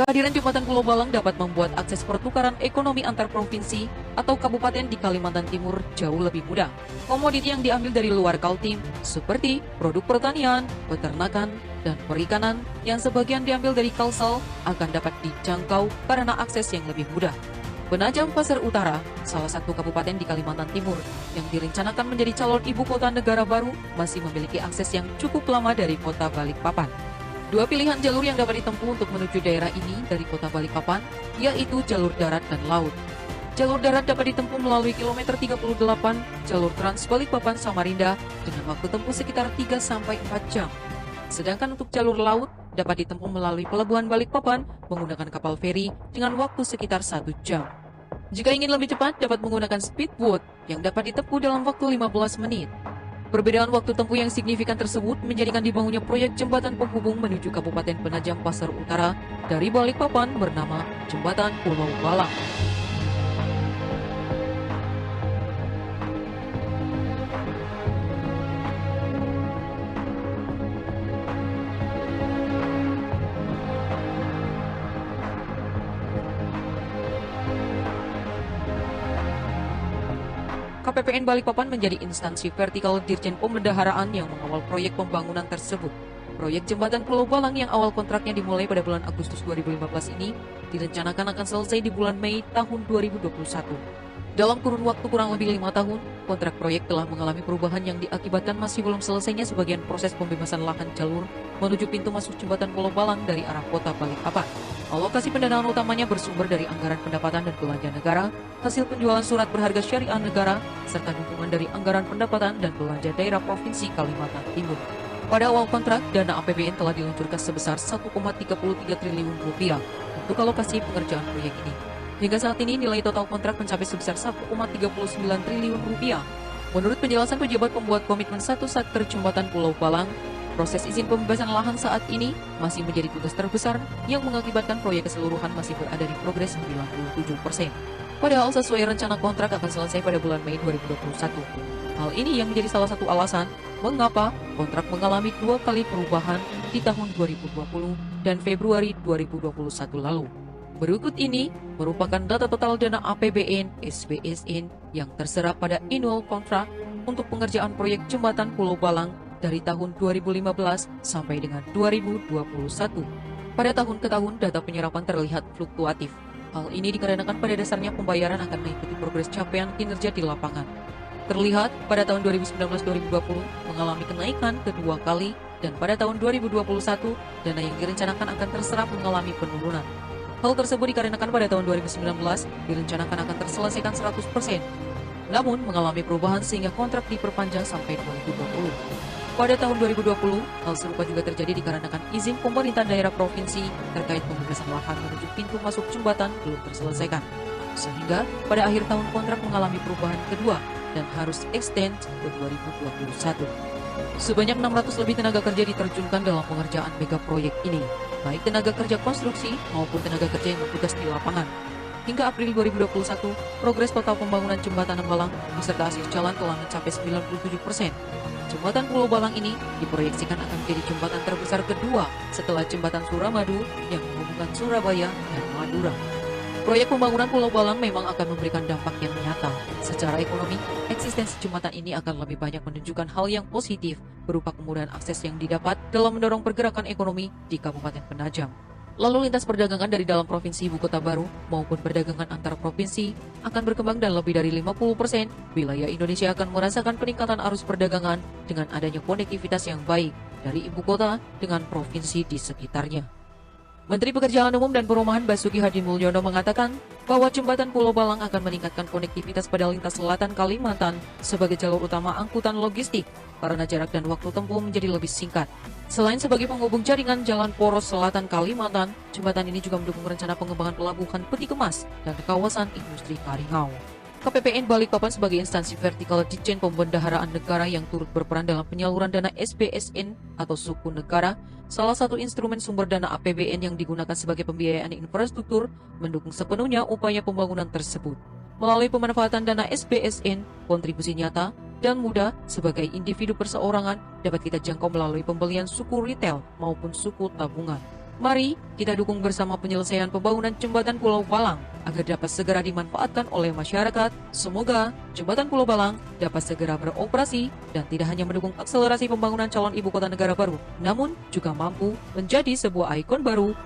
Kehadiran jembatan Pulau Balang dapat membuat akses pertukaran ekonomi antar provinsi atau kabupaten di Kalimantan Timur jauh lebih mudah. Komoditi yang diambil dari luar Kaltim, seperti produk pertanian, peternakan, dan perikanan yang sebagian diambil dari Kalsel akan dapat dijangkau karena akses yang lebih mudah. Penajam Pasar Utara, salah satu kabupaten di Kalimantan Timur yang direncanakan menjadi calon ibu kota negara baru, masih memiliki akses yang cukup lama dari kota Balikpapan. Dua pilihan jalur yang dapat ditempuh untuk menuju daerah ini dari kota Balikpapan, yaitu jalur darat dan laut. Jalur darat dapat ditempuh melalui kilometer 38, jalur Trans Balikpapan Samarinda dengan waktu tempuh sekitar 3-4 jam. Sedangkan untuk jalur laut dapat ditempuh melalui Pelabuhan Balikpapan menggunakan kapal feri dengan waktu sekitar 1 jam. Jika ingin lebih cepat, dapat menggunakan speedboat yang dapat ditempuh dalam waktu 15 menit. Perbedaan waktu tempuh yang signifikan tersebut menjadikan dibangunnya proyek jembatan penghubung menuju Kabupaten Penajam Pasar Utara dari Balikpapan bernama Jembatan Pulau Balang. KPPN Balikpapan menjadi instansi vertikal Dirjen Pembendaharaan yang mengawal proyek pembangunan tersebut. Proyek jembatan Pulau Balang yang awal kontraknya dimulai pada bulan Agustus 2015 ini direncanakan akan selesai di bulan Mei tahun 2021. Dalam kurun waktu kurang lebih 5 tahun, kontrak proyek telah mengalami perubahan yang diakibatkan masih belum selesainya sebagian proses pembebasan lahan jalur menuju pintu masuk jembatan Pulau Balang dari arah kota Balikpapan. Alokasi pendanaan utamanya bersumber dari anggaran pendapatan dan belanja negara, hasil penjualan surat berharga syariah negara, serta dukungan dari anggaran pendapatan dan belanja daerah Provinsi Kalimantan Timur. Pada awal kontrak, dana APBN telah diluncurkan sebesar 1,33 triliun rupiah untuk alokasi pengerjaan proyek ini. Hingga saat ini nilai total kontrak mencapai sebesar 1,39 triliun rupiah. Menurut penjelasan pejabat pembuat komitmen satu sektor jembatan Pulau Balang, proses izin pembebasan lahan saat ini masih menjadi tugas terbesar yang mengakibatkan proyek keseluruhan masih berada di progres 97%. Padahal sesuai rencana kontrak akan selesai pada bulan Mei 2021. Hal ini yang menjadi salah satu alasan mengapa kontrak mengalami 2 kali perubahan di tahun 2020 dan Februari 2021 lalu. Berikut ini merupakan data total dana APBN SBSN yang terserap pada annual kontrak untuk pengerjaan proyek jembatan Pulau Balang dari tahun 2015 sampai dengan 2021. Pada tahun ke tahun, data penyerapan terlihat fluktuatif. Hal ini dikarenakan pada dasarnya pembayaran akan mengikuti progres capaian kinerja di lapangan. Terlihat pada tahun 2019-2020 mengalami kenaikan kedua kali, dan pada tahun 2021 dana yang direncanakan akan terserap mengalami penurunan. Hal tersebut dikarenakan pada tahun 2019 direncanakan akan terselesaikan 100%, namun mengalami perubahan sehingga kontrak diperpanjang sampai 2020. Pada tahun 2020, hal serupa juga terjadi dikarenakan izin pemerintah daerah provinsi terkait pembebasan lahan menuju pintu masuk jembatan belum terselesaikan. Sehingga pada akhir tahun kontrak mengalami perubahan kedua dan harus extend ke 2021. Sebanyak 600 lebih tenaga kerja diterjunkan dalam pengerjaan mega proyek ini, baik tenaga kerja konstruksi maupun tenaga kerja yang bertugas di lapangan. Hingga April 2021, progres total pembangunan jembatan Balang beserta asis jalan telah mencapai 97%. Jembatan Pulau Balang ini diproyeksikan akan menjadi jembatan terbesar kedua setelah jembatan Suramadu yang menghubungkan Surabaya dan Madura. Proyek pembangunan Pulau Balang memang akan memberikan dampak yang nyata. Secara ekonomi, eksistensi jembatan ini akan lebih banyak menunjukkan hal yang positif berupa kemudahan akses yang didapat dalam mendorong pergerakan ekonomi di Kabupaten Penajam. Lalu lintas perdagangan dari dalam provinsi ibu kota baru maupun perdagangan antar provinsi akan berkembang dan lebih dari 50%. Wilayah Indonesia akan merasakan peningkatan arus perdagangan dengan adanya konektivitas yang baik dari ibu kota dengan provinsi di sekitarnya. Menteri Pekerjaan Umum dan Perumahan Basuki Hadi Mulyono mengatakan bahwa jembatan Pulau Balang akan meningkatkan konektivitas pada lintas selatan Kalimantan sebagai jalur utama angkutan logistik karena jarak dan waktu tempuh menjadi lebih singkat. Selain sebagai penghubung jaringan jalan poros selatan Kalimantan, jembatan ini juga mendukung rencana pengembangan pelabuhan Peti Kemas dan kawasan industri Karingau. KPPN Balikpapan sebagai instansi vertikal Ditjen Pembendaharaan Negara yang turut berperan dalam penyaluran dana SBSN atau suku negara, salah satu instrumen sumber dana APBN yang digunakan sebagai pembiayaan infrastruktur, mendukung sepenuhnya upaya pembangunan tersebut. Melalui pemanfaatan dana SBSN, kontribusi nyata dan mudah sebagai individu perseorangan dapat kita jangkau melalui pembelian suku retail maupun suku tabungan. Mari kita dukung bersama penyelesaian pembangunan jembatan Pulau Balang agar dapat segera dimanfaatkan oleh masyarakat. Semoga jembatan Pulau Balang dapat segera beroperasi dan tidak hanya mendukung akselerasi pembangunan calon ibu kota negara baru, namun juga mampu menjadi sebuah ikon baru